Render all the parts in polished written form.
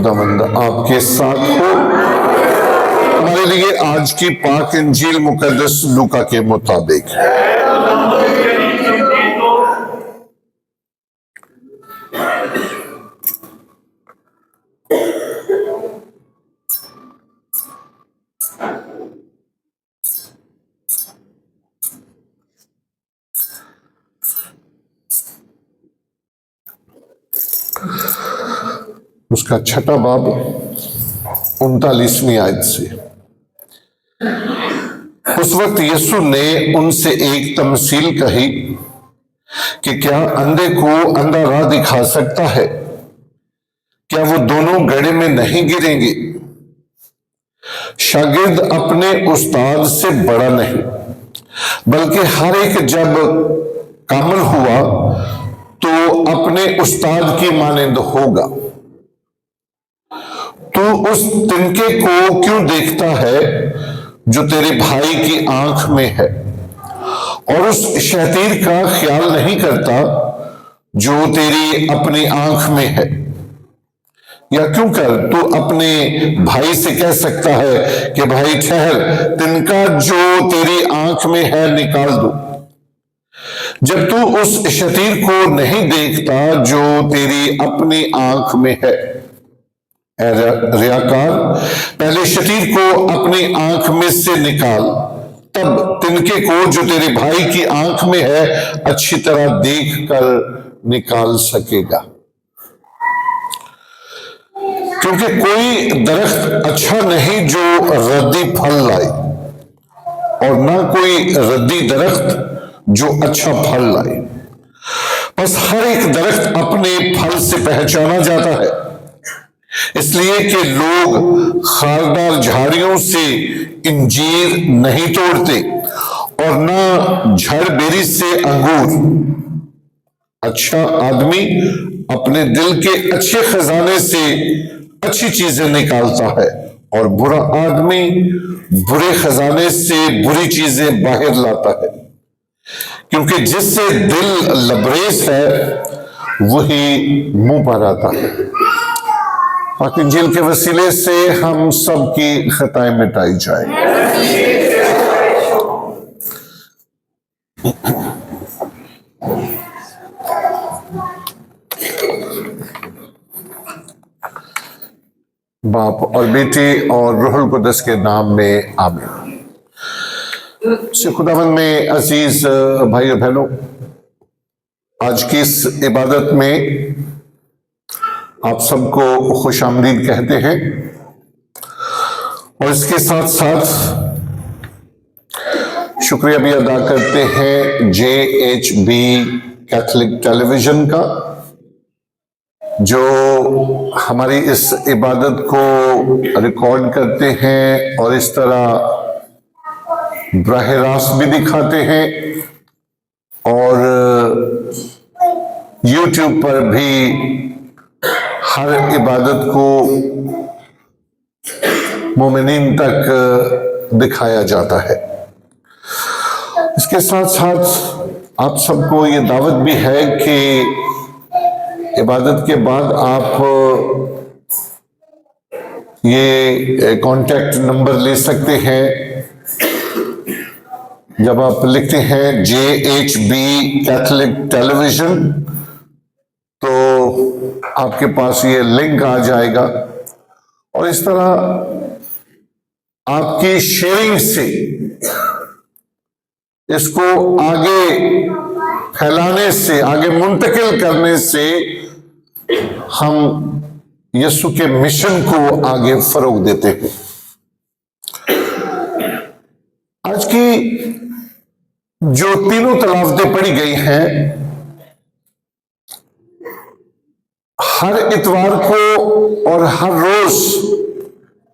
खुदावंद आपके साथ हो। हमारे लिए आज की पाक इंजील मुकद्दस लूका के मुताबिक उसका छठा बाब 39वीं आयत से। उस वक्त यीशु ने उनसे एक तमसील कही कि क्या अंधे को अंधा राह दिखा सकता है? क्या वो दोनों गड्ढे में नहीं गिरेंगे? शागिर्द अपने उस्ताद से बड़ा नहीं, बल्कि हर एक जब कामिल हुआ तो अपने उस्ताद की मानंद होगा। तू उस तिनके को क्यों देखता है जो तेरे भाई की आंख में है, और उस शतीर का ख्याल नहीं करता जो तेरी अपनी आंख में है? या क्यों कर तू अपने भाई से कह सकता है कि भाई ठहर, तिनका जो तेरी आंख में है निकाल दो, जब तू उस शतीर को नहीं देखता जो तेरी अपनी आंख में है? रियाकार, पहले शतीर को अपनी आंख में से निकाल, तब तिनके को जो तेरे भाई की आंख में है अच्छी तरह देख कर निकाल सकेगा। क्योंकि कोई दरख्त अच्छा नहीं जो रद्दी फल लाए, और ना कोई रद्दी दरख्त जो अच्छा फल लाए। बस हर एक दरख्त अपने फल से पहचाना जाता है। इसलिए कि लोग खारदार झाड़ियों से इंजीर नहीं तोड़ते, और ना झड़बेरी से अंगूर। अच्छा आदमी अपने दिल के अच्छे खजाने से अच्छी चीजें निकालता है, और बुरा आदमी बुरे खजाने से बुरी चीजें बाहर लाता है। क्योंकि जिससे दिल लबरेज है वही मुंह पर आता है। पाक इंजील के वसीले से हम सब की खताएं मिटाई जाए। बाप और बेटे और रूहुल कुद्दस के नाम में आमीन। खुदावंद में अजीज भाई और बहनों, आज की इस इबादत में आप सबको खुश आमदीद कहते हैं, और इसके साथ साथ शुक्रिया भी अदा करते हैं JHB कैथलिक टेलीविजन का, जो हमारी इस इबादत को रिकॉर्ड करते हैं और इस तरह बराह रास्त भी दिखाते हैं, और YouTube पर भी हर इबादत को मोमिनीन तक दिखाया जाता है। इसके साथ साथ आप सबको ये दावत भी है कि इबादत के बाद आप ये कांटेक्ट नंबर ले सकते हैं। जब आप लिखते हैं JHB कैथलिक टेलीविजन तो आपके पास ये लिंक आ जाएगा, और इस तरह आपकी शेयरिंग से इसको आगे फैलाने से, आगे मुंतकिल करने से हम यीशु के मिशन को आगे फरोग देते हैं। आज की जो तीनों तलावतें पढ़ी गई हैं, हर इतवार को और हर रोज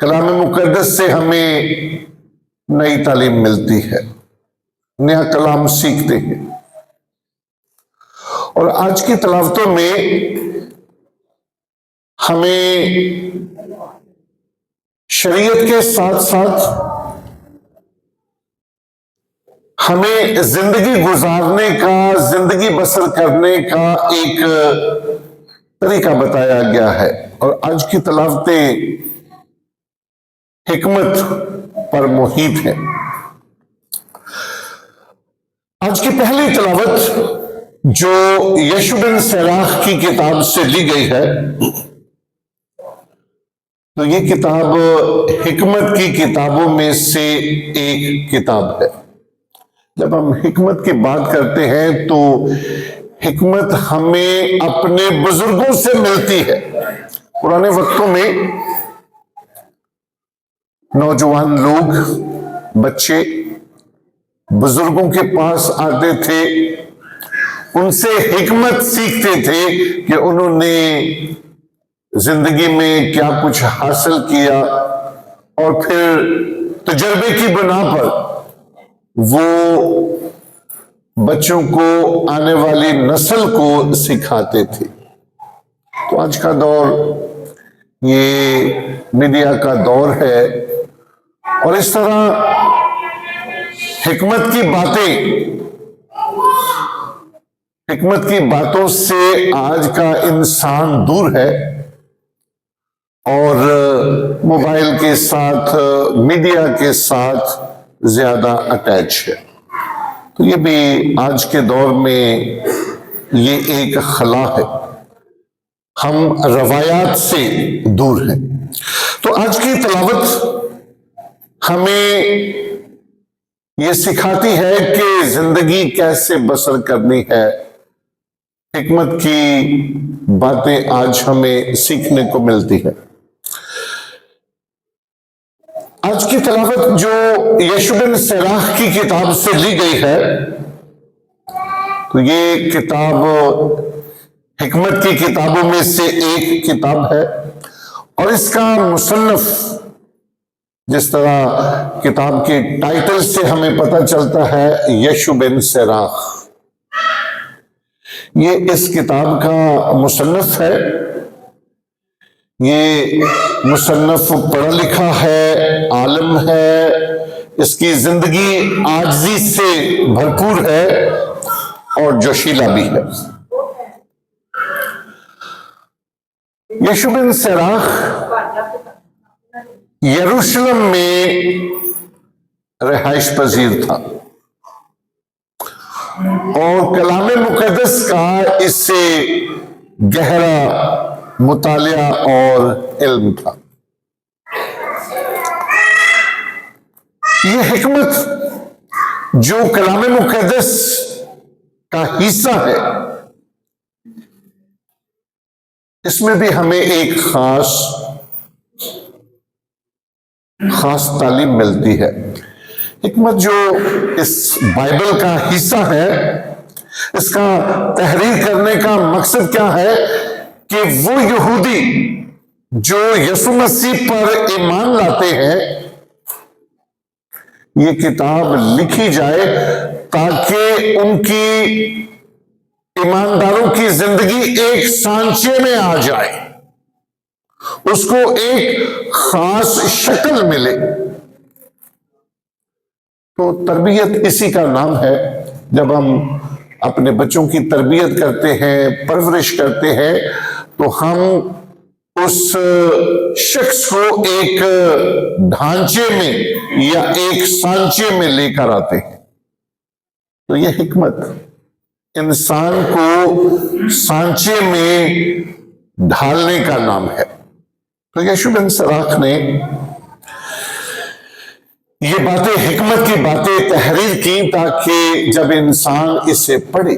कलाम मुकद्दस से हमें नई तालीम मिलती है, नया कलाम सीखते हैं। और आज की तलावतों में हमें शरीयत के साथ साथ हमें जिंदगी गुजारने का, जिंदगी बसर करने का एक तरीका बताया गया है। और आज की तलावतें हिकमत पर मुहित है। आज की पहली तलावत जो यशू बिन सराह की किताब से ली गई है, तो ये किताब हिकमत की किताबों में से एक किताब है। जब हम हिकमत की बात करते हैं तो हिकमत हमें अपने बुजुर्गों से मिलती है। पुराने वक्तों में नौजवान लोग, बच्चे बुजुर्गों के पास आते थे, उनसे हिकमत सीखते थे कि उन्होंने जिंदगी में क्या कुछ हासिल किया, और फिर तजर्बे की बुना पर वो बच्चों को, आने वाली नस्ल को सिखाते थे। तो आज का दौर ये मीडिया का दौर है, और इस तरह हिकमत की बातों से आज का इंसान दूर है और मोबाइल के साथ, मीडिया के साथ ज्यादा अटैच है। तो ये भी आज के दौर में ये एक खला है, हम रवायात से दूर हैं। तो आज की तलावत हमें ये सिखाती है कि जिंदगी कैसे बसर करनी है। हिकमत की बातें आज हमें सीखने को मिलती है। आज की तलावत जो यशू बिन सराह की किताब से ली गई है, तो ये किताब हिकमत की किताबों में से एक किताब है, और इसका मुसन्नफ, जिस तरह किताब के टाइटल से हमें पता चलता है, यशू बिन सराह, ये इस किताब का मुसन्नफ है। ये मुसन्नफ पढ़ा लिखा है, आलिम है, इसकी जिंदगी आजिज़ी से भरपूर है और जोशीला भी है। यशू बिन सराह यरूशलेम में रिहाइश पजीर था और कलाम मुकद्दस का इससे गहरा मुतालिया और इल्म था। यह हिकमत जो कलाम मुकद्दस का हिस्सा है, इसमें भी हमें एक खास तालीम मिलती है। हिकमत जो इस बाइबल का हिस्सा है, इसका तहरीर करने का मकसद क्या है कि वो यहूदी जो यीशु मसीह पर ईमान लाते हैं, ये किताब लिखी जाए ताकि उनकी ईमानदारों की जिंदगी एक सांचे में आ जाए, उसको एक खास शक्ल मिले। तो तरबियत इसी का नाम है। जब हम अपने बच्चों की तरबियत करते हैं, परवरिश करते हैं, तो हम उस शख्स को एक ढांचे में या एक सांचे में लेकर आते हैं। तो यह हिकमत इंसान को सांचे में ढालने का नाम है। तो यशू बिन सराख ने ये बातें, हिकमत की बातें तहरीर की ताकि जब इंसान इसे पढ़े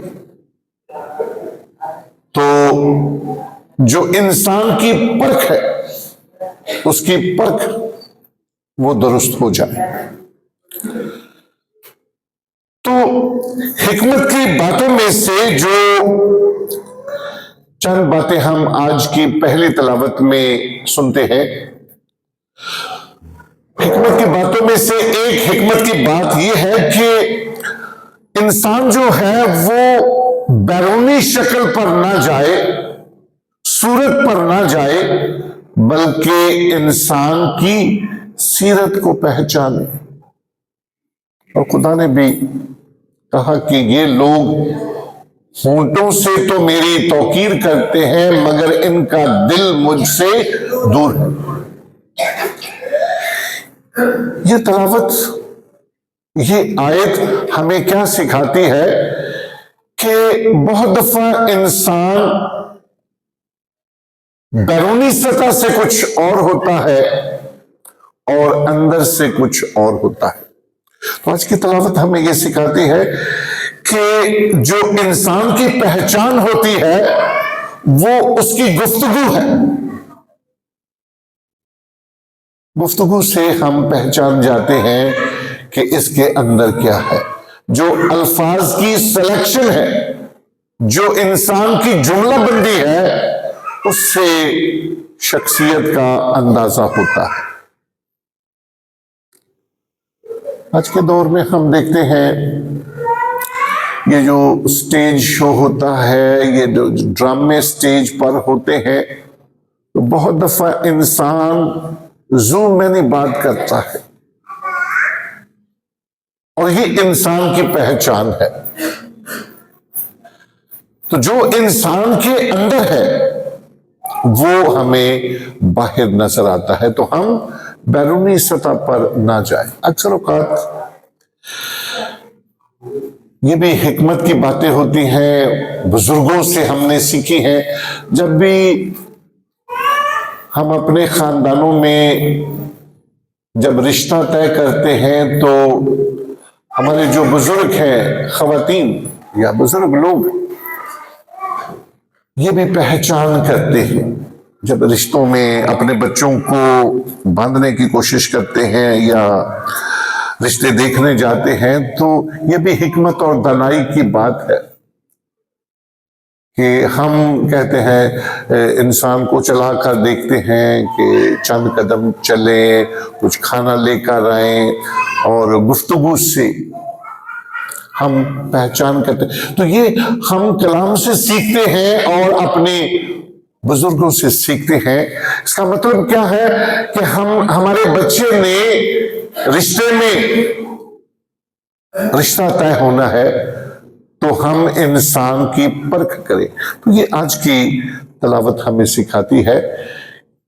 तो जो इंसान की परख है, उसकी परख वो दुरुस्त हो जाए। तो हिकमत की बातों में से जो चंद बातें हम आज की पहली तलावत में सुनते हैं, हिकमत की बातों में से एक हिकमत की बात यह है कि इंसान जो है वो बैरूनी शक्ल पर ना जाए, सूरत पर ना जाए, बल्कि इंसान की सीरत को पहचाने। और खुदा ने भी कहा कि ये लोग होंठों से तो मेरी तौकीर करते हैं मगर इनका दिल मुझसे दूर है। ये तलावत, ये आयत हमें क्या सिखाती है कि बहुत दफा इंसान बैरूनी सतह से कुछ और होता है और अंदर से कुछ और होता है। तो आज की तलावत हमें यह सिखाती है कि जो इंसान की पहचान होती है वो उसकी गुफ्तगू है। गुफ्तगू से हम पहचान जाते हैं कि इसके अंदर क्या है। जो अल्फाज की सिलेक्शन है, जो इंसान की जुमला बंदी है, उससे शख्सियत का अंदाजा होता है। आज के दौर में हम देखते हैं ये जो स्टेज शो होता है, ये जो ड्रामे स्टेज पर होते हैं, तो बहुत दफा इंसान जूम में नहीं बात करता है और ये इंसान की पहचान है। तो जो इंसान के अंदर है वो हमें बाहर नजर आता है। तो हम बैरूनी सतह पर ना जाए। अक्सर औकात ये भी हिकमत की बातें होती हैं, बुजुर्गों से हमने सीखी हैं। जब भी हम अपने खानदानों में जब रिश्ता तय करते हैं तो हमारे जो बुजुर्ग हैं, खवातीन या बुजुर्ग लोग, ये भी पहचान करते हैं। जब रिश्तों में अपने बच्चों को बांधने की कोशिश करते हैं या रिश्ते देखने जाते हैं, तो ये भी हिकमत और दानाई की बात है कि हम कहते हैं इंसान को चला कर देखते हैं कि चंद कदम चले, कुछ खाना लेकर आए और गुफ्तगू से हम पहचान करते हैं। तो ये हम कलाम से सीखते हैं और अपने बुजुर्गों से सीखते हैं। इसका मतलब क्या है कि हमारे बच्चे ने रिश्ते में रिश्ता तय होना है तो हम इंसान की परख करें। तो ये आज की तलावत हमें सिखाती है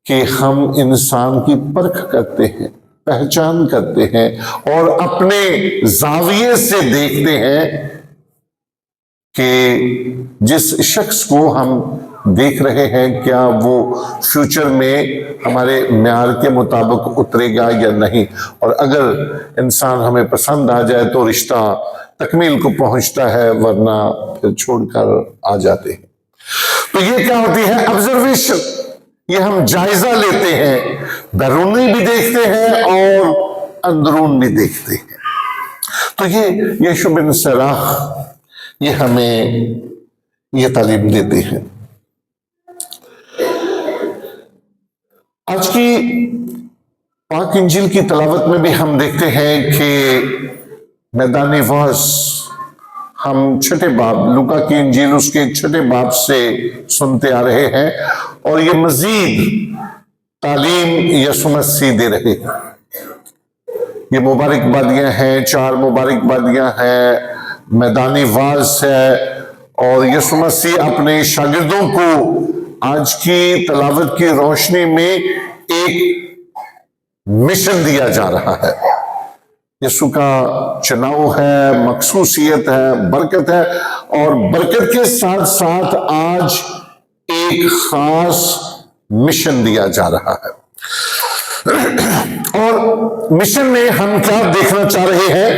कि हम इंसान की परख करते हैं, पहचान करते हैं और अपने जाविये से देखते हैं कि जिस शख्स को हम देख रहे हैं क्या वो फ्यूचर में हमारे म्यार के मुताबिक उतरेगा या नहीं। और अगर इंसान हमें पसंद आ जाए तो रिश्ता तकमील को पहुंचता है, वरना फिर छोड़कर आ जाते हैं। तो ये क्या होती है? ऑब्जर्वेशन। ये हम जायजा लेते हैं, बैरूनी भी देखते हैं और अंदरून भी देखते हैं। तो ये यीशु बिन सराह ये हमें ये तालीम देते हैं। आज की पाक इंजिल की तलावत में भी हम देखते हैं कि मैदानी वाज हम छठे बाब, लूका की इंजील उसके छठे बाब से सुनते आ रहे हैं और ये मजीद तालीम यीशु मसीह दे रहे हैं। ये मुबारकबादियां हैं, 4 मुबारकबादियां हैं, मैदानी वाज है और यीशु मसीह अपने शागिर्दों को आज की तलावत की रोशनी में एक मिशन दिया जा रहा है। यीशु का चुनाव है, मखसूसियत है, बरकत है और बरकत के साथ साथ आज एक खास मिशन दिया जा रहा है। और मिशन में हम क्या देखना चाह रहे हैं?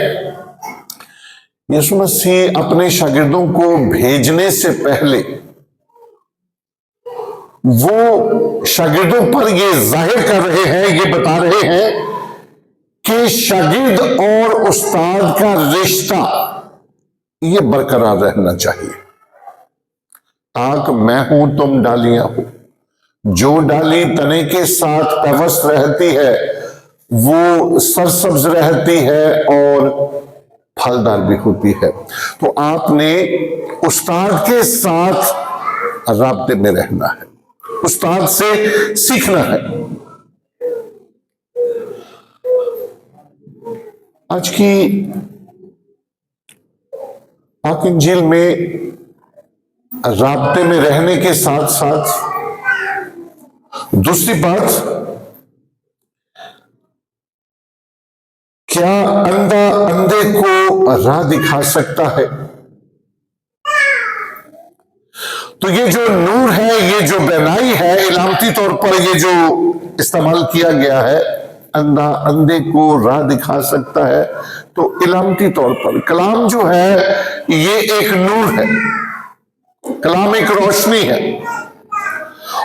यीशु मसीह अपने शागिर्दों को भेजने से पहले वो शागिर्दों पर ये जाहिर कर रहे हैं, ये बता रहे हैं कि शागिर्द और उस्ताद का रिश्ता ये बरकरार रहना चाहिए। ताक मैं हूं, तुम डालियां हो। जो डाली तने के साथ पेवस्त रहती है वो सरसब्ज रहती है और फलदार भी होती है। तो आपने उस्ताद के साथ राब्ते में रहना है, उस्ताद से सीखना है। आज की पाक इंजील में राब्ते में रहने के साथ साथ दूसरी बात, क्या अंधा अंधे को राह दिखा सकता है? तो ये जो नूर है, ये जो बेनाई है, इलामती तौर पर ये जो इस्तेमाल किया गया है, अंधा अंधे को राह दिखा सकता है, तो इलामती तौर पर कलाम जो है ये एक नूर है, कलाम एक रोशनी है,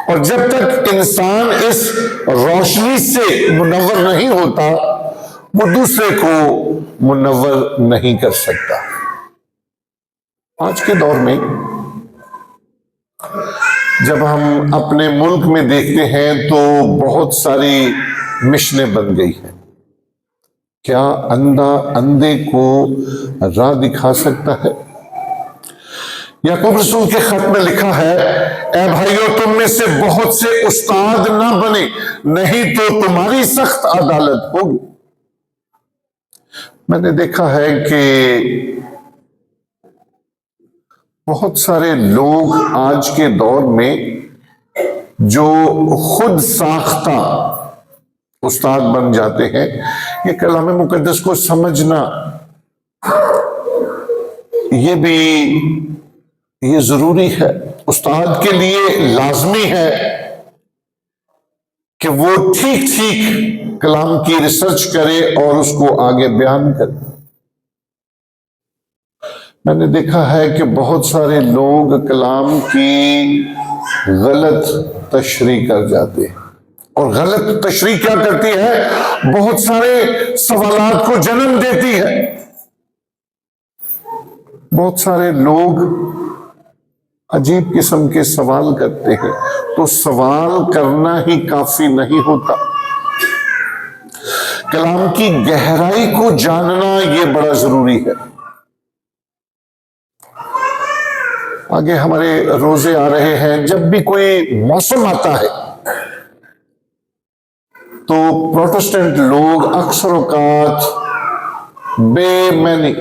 और जब तक इंसान इस रोशनी से मुनव्वर नहीं होता, वो दूसरे को मुनव्वर नहीं कर सकता। आज के दौर में जब हम अपने मुल्क में देखते हैं तो बहुत सारी मिशनें बन गई हैं। क्या अंधा अंधे को राह दिखा सकता है? याकूब रसूल के खत में लिखा है, ए भाइयों, तुम में से बहुत से उस्ताद ना बने, नहीं तो तुम्हारी सख्त अदालत होगी। मैंने देखा है कि बहुत सारे लोग आज के दौर में जो खुद साख्ता उस्ताद बन जाते हैं, ये कलाम मुकद्दस को समझना ये जरूरी है। उस्ताद के लिए लाजमी है कि वो ठीक ठीक कलाम की रिसर्च करे और उसको आगे बयान करे। मैंने देखा है कि बहुत सारे लोग कलाम की गलत तशरीह कर जाते हैं, और गलत तशरीह क्या करती है? बहुत सारे सवालात को जन्म देती है। बहुत सारे लोग अजीब किस्म के सवाल करते हैं, तो सवाल करना ही काफी नहीं होता। कलाम की गहराई को जानना यह बड़ा जरूरी है। आगे हमारे रोजे आ रहे हैं, जब भी कोई मौसम आता है तो प्रोटेस्टेंट लोग अक्सर औकात बेमैनी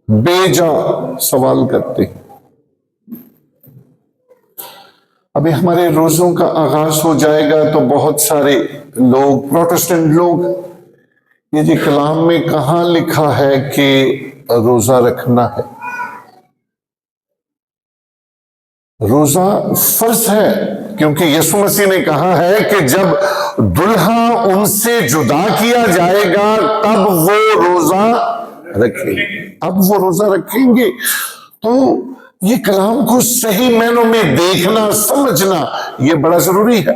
बेजा सवाल करते हैं। अभी हमारे रोजों का आगाज हो जाएगा तो बहुत सारे लोग, प्रोटेस्टेंट लोग, ये जी कलाम में कहां लिखा है कि रोजा रखना है? रोजा फर्ज है, क्योंकि यीशु मसीह ने कहा है कि जब दुल्हा उनसे जुदा किया जाएगा तब वो रोजा रखेंगे। अब वो रोजा रखेंगे। तो ये कलाम को सही मायनों में देखना, समझना, ये बड़ा जरूरी है।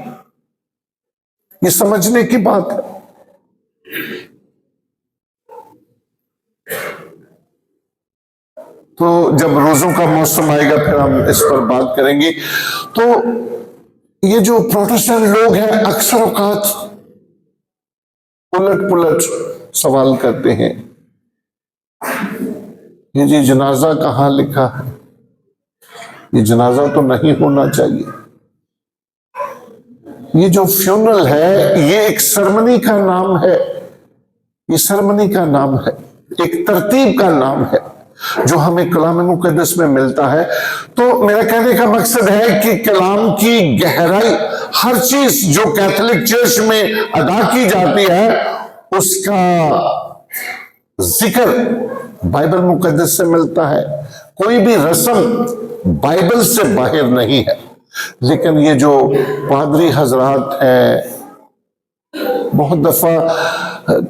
ये समझने की बात है। तो जब रोजों का मौसम आएगा फिर हम इस पर बात करेंगे। तो ये जो प्रोटेस्टेंट लोग हैं अक्सर औकात उलट पुलट सवाल करते हैं, ये जी जनाजा कहां लिखा है? ये जनाजा तो नहीं होना चाहिए। ये जो फ्यूनरल है ये एक सरमनी का नाम है, ये सरमनी का नाम है, एक तरतीब का नाम है जो हमें कलाम मुकद्दस में मिलता है। तो मेरा कहने का मकसद है कि कलाम की गहराई, हर चीज जो कैथोलिक चर्च में अदा की जाती है उसका जिक्र बाइबल मुकद्दस से मिलता है। कोई भी रस्म बाइबल से बाहर नहीं है। लेकिन ये जो पादरी हजरात हैं बहुत दफा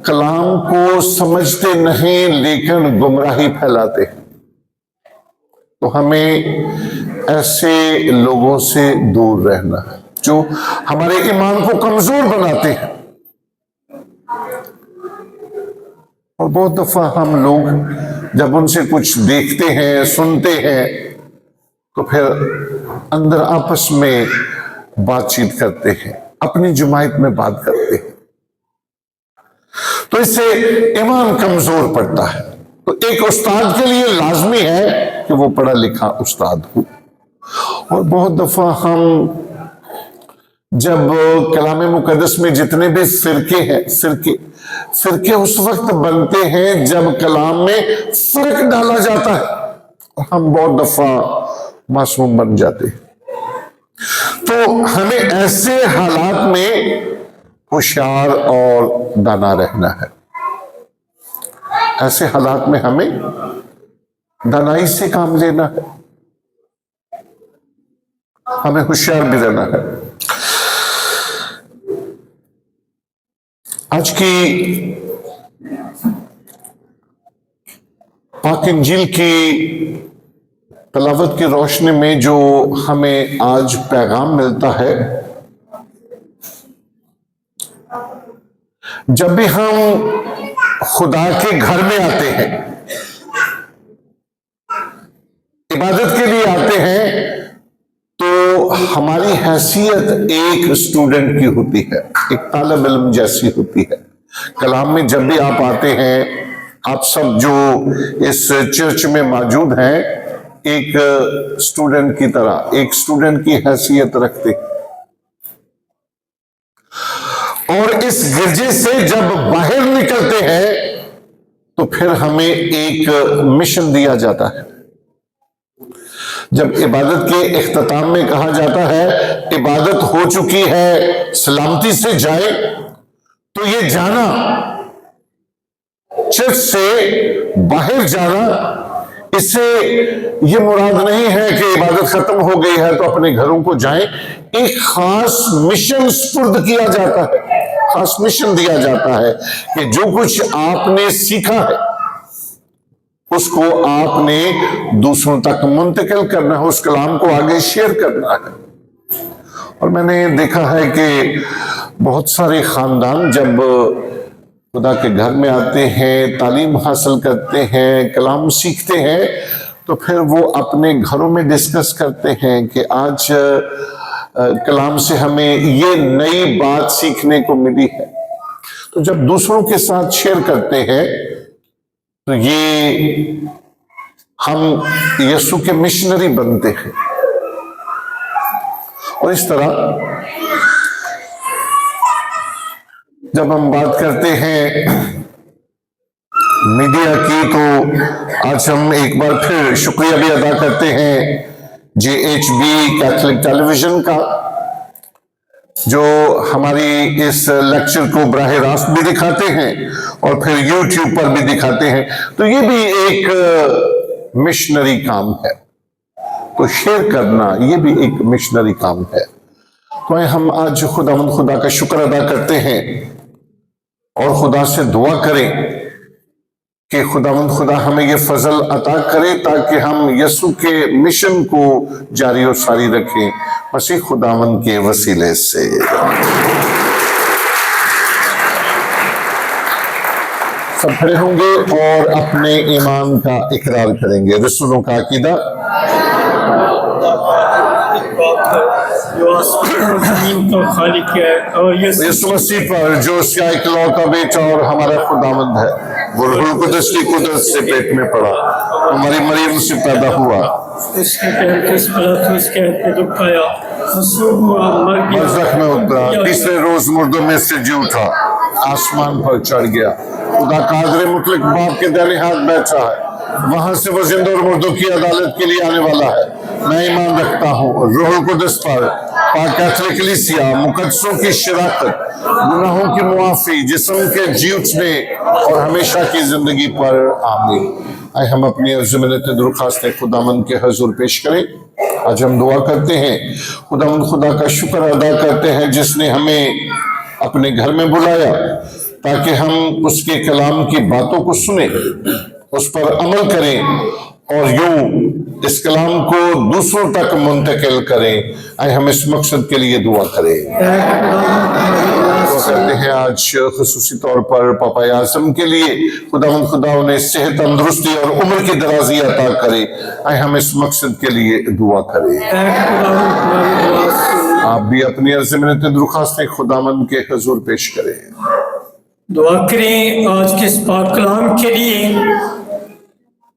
कलाम को समझते नहीं लेकिन गुमराही फैलाते हैं। तो हमें ऐसे लोगों से दूर रहना है जो हमारे ईमान को कमजोर बनाते हैं। और बहुत दफा हम लोग जब उनसे कुछ देखते हैं, सुनते हैं, तो फिर अंदर आपस में बातचीत करते हैं, अपनी जमायत में बात करते हैं, तो इससे ईमान कमजोर पड़ता है। तो एक उस्ताद के लिए लाजमी है कि वो पढ़ा लिखा उस्ताद हो। और बहुत दफा हम जब कलाम मुकद्दस में जितने भी फिरके हैं, फिरके उस वक्त बनते हैं जब कलाम में फर्क डाला जाता है। हम बहुत दफा मासूम बन जाते। तो हमें ऐसे हालात में होशियार और दाना रहना है। ऐसे हालात में हमें दानाई से काम लेना है, हमें होशियार भी रहना है। आज की पाक इंजील की तलावत की रोशनी में जो हमें आज पैगाम मिलता है, जब भी हम खुदा के घर में आते हैं, इबादत के लिए आते हैं, तो हमारी हैसियत एक स्टूडेंट की होती है, एक तालिब इल्म जैसी होती है। कलाम में जब भी आप आते हैं, आप सब जो इस चर्च में मौजूद हैं, एक स्टूडेंट की तरह, एक स्टूडेंट की हैसियत रखते हैं। और इस गिरजे से जब बाहर निकलते हैं तो फिर हमें एक मिशन दिया जाता है। जब इबादत के इख्तिताम में कहा जाता है इबादत हो चुकी है, सलामती से जाए, तो ये जाना, चर्च से बाहर जाना, इससे ये मुराद नहीं है कि इबादत खत्म हो गई है तो अपने घरों को जाएं। एक खास मिशन सुपुर्द किया जाता है, खास मिशन दिया जाता है कि जो कुछ आपने सीखा है उसको आपने दूसरों तक मुंतकिल करना है, उस कलाम को आगे शेयर करना है। और मैंने देखा है कि बहुत सारे खानदान जब खुदा के घर में आते हैं, तालीम हासिल करते हैं, कलाम सीखते हैं, तो फिर वो अपने घरों में डिस्कस करते हैं कि आज कलाम से हमें ये नई बात सीखने को मिली है। तो जब दूसरों के साथ शेयर करते हैं तो ये हम यीशु के मिशनरी बनते हैं। और इस तरह जब हम बात करते हैं मीडिया की, तो आज हम एक बार फिर शुक्रिया भी अदा करते हैं JHB कैथलिक टेलीविजन का, जो हमारी इस लेक्चर को बराह रास्त भी दिखाते हैं और फिर YouTube पर भी दिखाते हैं। तो ये भी एक मिशनरी काम है, तो शेयर करना ये भी एक मिशनरी काम है। तो हम आज खुदा का शुक्र अदा करते हैं और खुदा से दुआ करें कि खुदा हमें ये फजल अता करे ताकि हम यीशु के मिशन को जारी और सारी रखें, मसीह खुदावंद के वसीले से। सब खड़े होंगे और अपने ईमान का इकरार करेंगे। रसूलों का अकीदा, यीशु मसीह पर जो उसका इकलौता बेटा और हमारा खुदावंद है, वो रूह कुदस की कुदरत से पेट में पड़ा, हमारी मरियम से पैदा हुआ, बरज़ख में उतरा, तीसरे रोज मुर्दों में से जी उठा, आसमान पर चढ़ गया, खुदा कादर मुतलक बाप के दाहिने हाथ बैठा है, वहां से वो जिंदा और मुर्दों की अदालत के लिए आने वाला है। मैं ईमान रखता हूँ रूह कुदस पर, पाक कैथोलिक कलीसिया, मुकद्दसों की शराकत, गुनाहों की मुआफी, जिस्म के जी उठने और हमेशा की जिंदगी पर। आमीन। आए हम अपनी अर्ज़ मिन्नत दरख्वास्त खुदावंद के हजूर पेश करें। आज हम दुआ करते हैं, खुदा का शुक्र अदा करते हैं जिसने हमें अपने घर में बुलाया ताकि हम उसके कलाम की बातों को सुने, उस पर अमल करें और यूं इस कलाम को दूसरों तक मुंतकिल करें। आए हम इस मकसद के लिए दुआ करें। दुआ करते हैं आज खुसूसी तौर पर पापा आज़म के लिए, खुदा उन्हें सेहत, तंदुरुस्ती और उम्र की दराजी अता करे। आए हम इस मकसद के लिए दुआ करें। आप भी अपनी अर्ज़ मिन्नत दरख्वास्त खुदावंद के हजूर पेश करें। दुआ करें आज के इस पाक कलाम के लिए।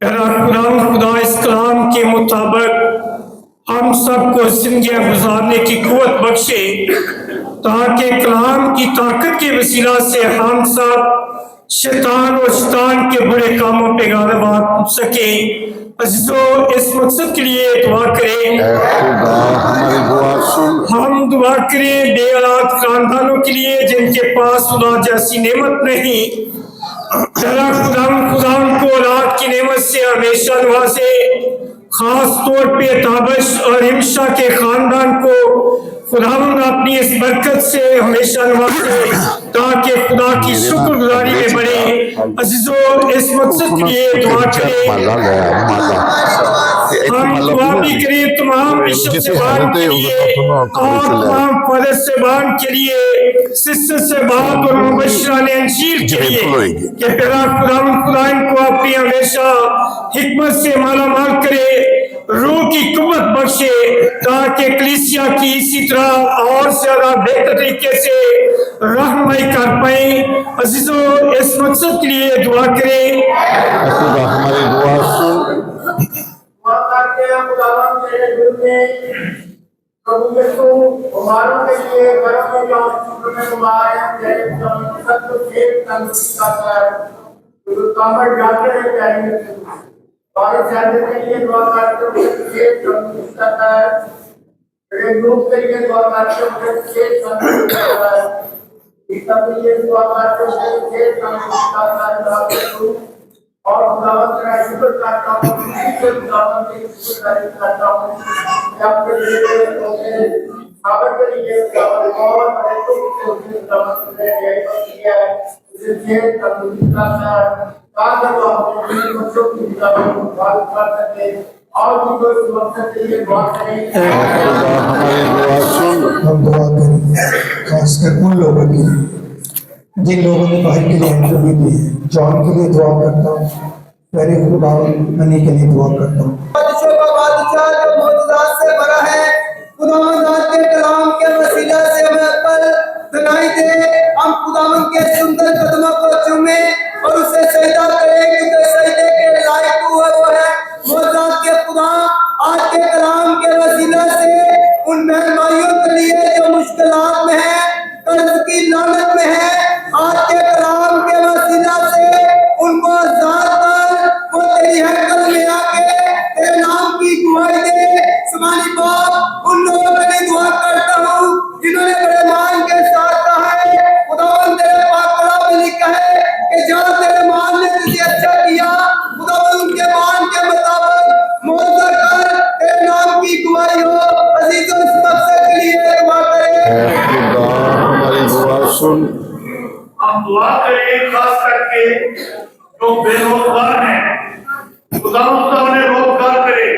खुदा इस कलाम के मुताबिक हम सबको जिंदगियां गुजारने की कुव्वत बख्शे ताकि कलाम की ताकत के वसीला से हम सब शैतान और शैतान के बुरे कामों पे गालिब आ सके। अज़ीज़ों, इस मकसद के लिए दुआ करें। ऐ खुदा हमारी दुआ सुन। हम दुआ करें बे औलाद खानदानों के लिए जिनके पास औलाद जैसी नेमत नहीं। खुदा को औलाद की नेमत से हमेशा नवाजे। खास तौर पे ताबश और हिमशा के खानदान को खुदावंद अपनी इस बरकत से हमेशा नवाजे ताकि खुदा की शुक्रगुजारी में बढ़े। अज़ीज़ों, इस मकसद के लिए दुआ करें। हम दुआ भी करें तमाम बिशप साहबान के लिए और तमाम फादर साहबान के लिए, सिस्टर साहबान और मुबश्शिरान अंजील के लिए कि खुदा इनको अपनी हमेशा हिकमत से मालामाल करे, रूह की कुव्वत बख्शे ताकि कलीसिया की इसी तरह और ज्यादा बेहतर तरीके से रहनुमाई कर पाए। अज़ीज़ों, इस मकसद के लिए दुआ करें। खुदा हमारी दुआ सुन। और खुदावंद का शुक्र करता हूँ, खुदावंद की शुक्रगुजारी करता हूँ कि आपके लिए खबर के लिए खुदावंद और बड़े दुख से खुदावंद ने यही किया है, इसे जेल का दूसरा ताकि वो अपने बच्चों की खुदावंद को बात कर सके और भी कोई सुरक्षा के लिए दुआ करें। हमारी दुआ सुन। हम दुआ करें खासकर उन लोगों के लिए जिन लोगों ने भाई के लिए इंटरव्यू दी है। जॉन के लिए दुआ करता हूँ, मेरे खुदावंद मनी के लिए दुआ करता हूँ। बादशाह का बादशाह जो मौजूदात से भरा है, खुदावंद के कलाम के वसीला से हमें अक्ल दिलाई दे। हम खुदावंद के सुंदर कदमों को चूमे और उसे सजदा करें क्योंकि सजदे के लायक वो है। मौजूदात के खुदा आज के कलाम के वसीला से उन मेहमानियों के लिए जो मुश्किलात में है, कर्ज की लानत में है, आज के कलाम के वसीला से उनको आजाद कर, वो तेरी हैकल में आके तेरे नाम की दुआई दे। सुभानी बाप, उन लोगों के लिए दुआ करता हूँ जिन्होंने बड़े मान के साथ कहा है, खुदावंद तेरे पाक कलाम में लिखा है कि जहाँ तेरे मान ने तुझे अच्छा किया, खुदावंद उनके मान के मुताबिक मौजूदा कर, तेरे नाम की दुआई हो। अज़ीज़ों, इस मकसद के लिए दुआ करें। खुदा हमारी दुआ सुन। हम दुआ करें खास करके जो बेरोजगार हैं, खुदा उन्हें रोजगार करे।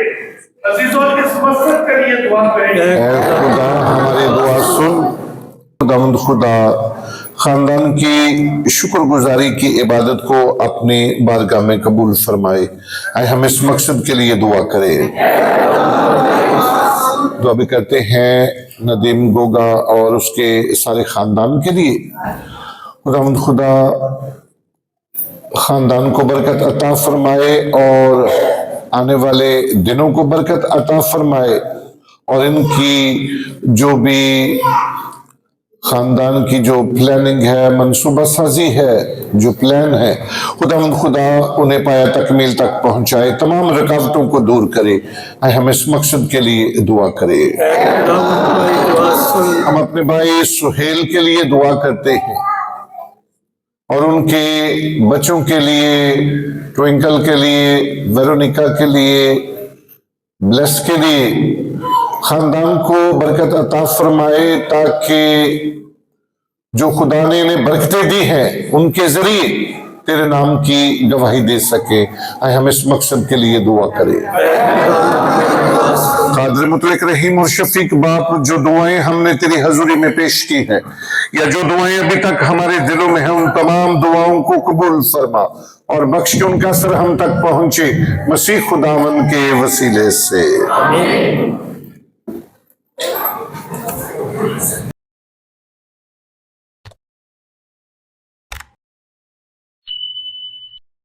अजीजों, इस मकसद के लिए दुआ करें। खुदा हमारी दुआ सुन। खुदावंद खुदा खानदान की शुक्रगुजारी की इबादत को अपनी बारगाह में कबूल फरमाए। आए हम इस मकसद के लिए दुआ करें। दुआ भी करते हैं नदीम गोगा और उसके सारे खानदान के लिए। खुदावंद खुदा खानदान को बरकत अता फरमाए और आने वाले दिनों को बरकत अता फरमाए और इनकी जो भी खानदान की जो प्लानिंग है, मनसूबा साजी है, जो प्लान है, खुदावंद खुदा उन्हें पाया तकमील तक पहुंचाए, तमाम रुकावटों को दूर करे। हम इस मकसद के लिए दुआ करें। हम अपने भाई सुहेल के लिए दुआ करते हैं और उनके बच्चों के लिए, ट्विंकल के लिए, वेरोनिका के लिए, ब्लेस के लिए, खानदान को बरकत अता फरमाए ताकि जो खुदा ने इन्हें बरकतें दी हैं उनके जरिए तेरे नाम की गवाही दे सके। आए हम इस मकसद के लिए दुआ करें। कादिर मुतलक रहीम और शफीक बाप, जो दुआएं हमने तेरी हजूरी में पेश की हैं या जो दुआएं अभी तक हमारे दिलों में हैं, उन तमाम दुआओं को कबूल फरमा और बख्श के उनका असर हम तक पहुंचे, मसीह खुदावन के वसीले से।